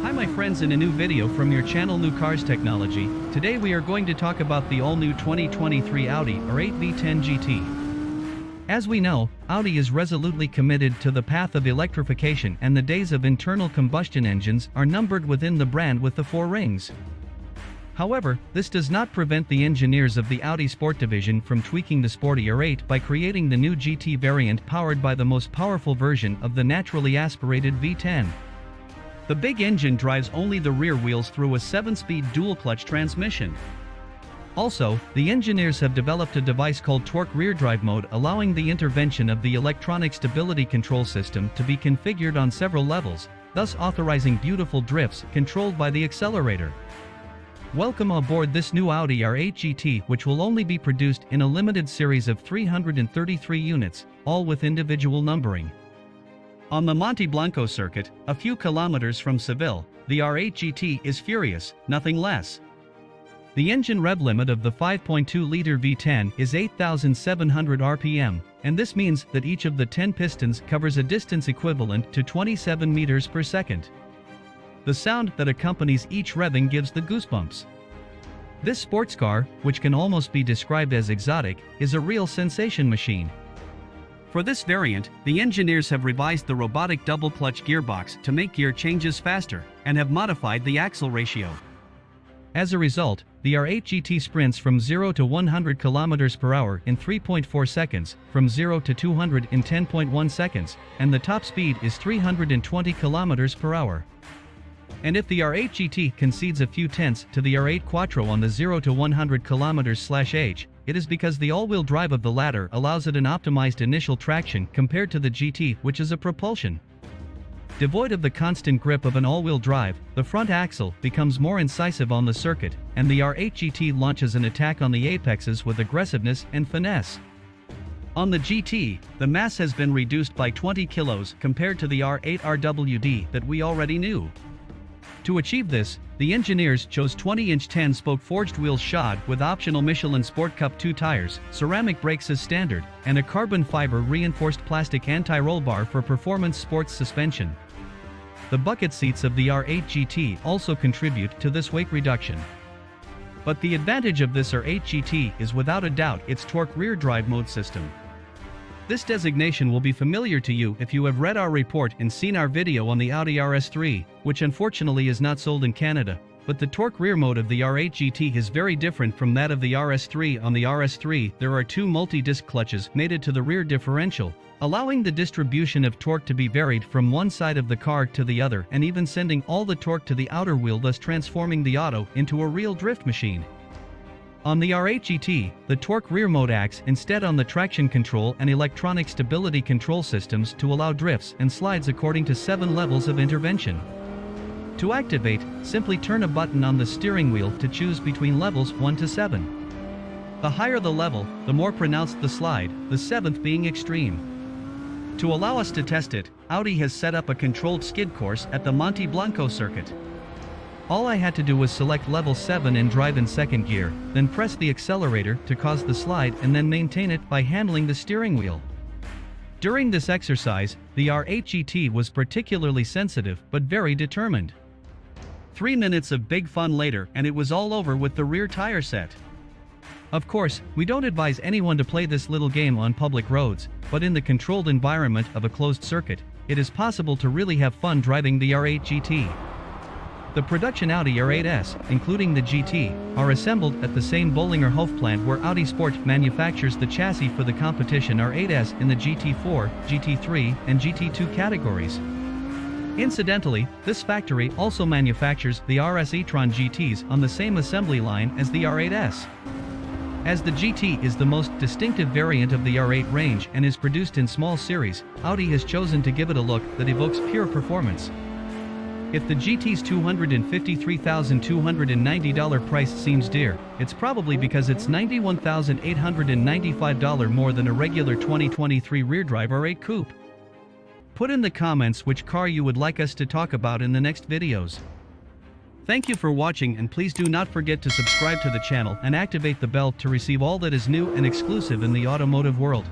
Hi my friends, in a new video from your channel New Cars Technology. Today we are going to talk about the all-new 2023 Audi R8 V10 GT. As we know, Audi is resolutely committed to the path of electrification, and the days of internal combustion engines are numbered within the brand with the four rings. However, this does not prevent the engineers of the Audi Sport division from tweaking the sporty R8 by creating the new GT variant powered by the most powerful version of the naturally aspirated V10. The big engine drives only the rear wheels through a 7-speed dual-clutch transmission. Also, the engineers have developed a device called Torque Rear Drive Mode, allowing the intervention of the electronic stability control system to be configured on several levels, thus authorizing beautiful drifts controlled by the accelerator. Welcome aboard this new Audi R8 GT, which will only be produced in a limited series of 333 units, all with individual numbering. On the Monte Blanco circuit, a few kilometers from Seville, the R8 GT is furious, nothing less. The engine rev limit of the 5.2-liter V10 is 8,700 RPM, and this means that each of the 10 pistons covers a distance equivalent to 27 meters per second. The sound that accompanies each revving gives the goosebumps. This sports car, which can almost be described as exotic, is a real sensation machine. For this variant, the engineers have revised the robotic double-clutch gearbox to make gear changes faster, and have modified the axle ratio. As a result, the R8 GT sprints from 0 to 100 km per hour in 3.4 seconds, from 0 to 200 in 10.1 seconds, and the top speed is 320 km per hour. And if the R8 GT concedes a few tenths to the R8 Quattro on the 0 to 100 km/h, it is because the all-wheel drive of the latter allows it an optimized initial traction compared to the GT, which is a propulsion. Devoid of the constant grip of an all-wheel drive, the front axle becomes more incisive on the circuit, and the R8 GT launches an attack on the apexes with aggressiveness and finesse. On the GT, the mass has been reduced by 20 kilos compared to the R8 RWD that we already knew. To achieve this, the engineers chose 20-inch 10-spoke forged wheels shod with optional Michelin Sport Cup 2 tires, ceramic brakes as standard, and a carbon fiber reinforced plastic anti-roll bar for performance sports suspension. The bucket seats of the R8 GT also contribute to this weight reduction. But the advantage of this R8 GT is without a doubt its Torque Rear Drive Mode system. This designation will be familiar to you if you have read our report and seen our video on the Audi RS3, which unfortunately is not sold in Canada, but the torque rear mode of the R8 GT is very different from that of the RS3. On the RS3, there are two multi-disc clutches mated to the rear differential, allowing the distribution of torque to be varied from one side of the car to the other, and even sending all the torque to the outer wheel, thus transforming the auto into a real drift machine. On the R8 GT, the torque rear mode acts instead on the traction control and electronic stability control systems to allow drifts and slides according to 7 levels of intervention. To activate, simply turn a button on the steering wheel to choose between levels 1 to 7. The higher the level, the more pronounced the slide, the 7th being extreme. To allow us to test it, Audi has set up a controlled skid course at the Monte Blanco circuit. All I had to do was select level 7 and drive in second gear, then press the accelerator to cause the slide and then maintain it by handling the steering wheel. During this exercise, the R8 GT was particularly sensitive but very determined. 3 minutes of big fun later and it was all over with the rear tire set. Of course, we don't advise anyone to play this little game on public roads, but in the controlled environment of a closed circuit, it is possible to really have fun driving the R8 GT. The production Audi R8s, including the GT, are assembled at the same Bollinger Hof plant where Audi Sport manufactures the chassis for the competition R8s in the GT4, GT3, and GT2 categories. Incidentally, this factory also manufactures the RS e-tron GTs on the same assembly line as the R8s. As the GT is the most distinctive variant of the R8 range and is produced in small series, Audi has chosen to give it a look that evokes pure performance. If the GT's $253,290 price seems dear, it's probably because it's $91,895 more than a regular 2023 rear-drive R8 coupe. Put in the comments which car you would like us to talk about in the next videos. Thank you for watching, and please do not forget to subscribe to the channel and activate the bell to receive all that is new and exclusive in the automotive world.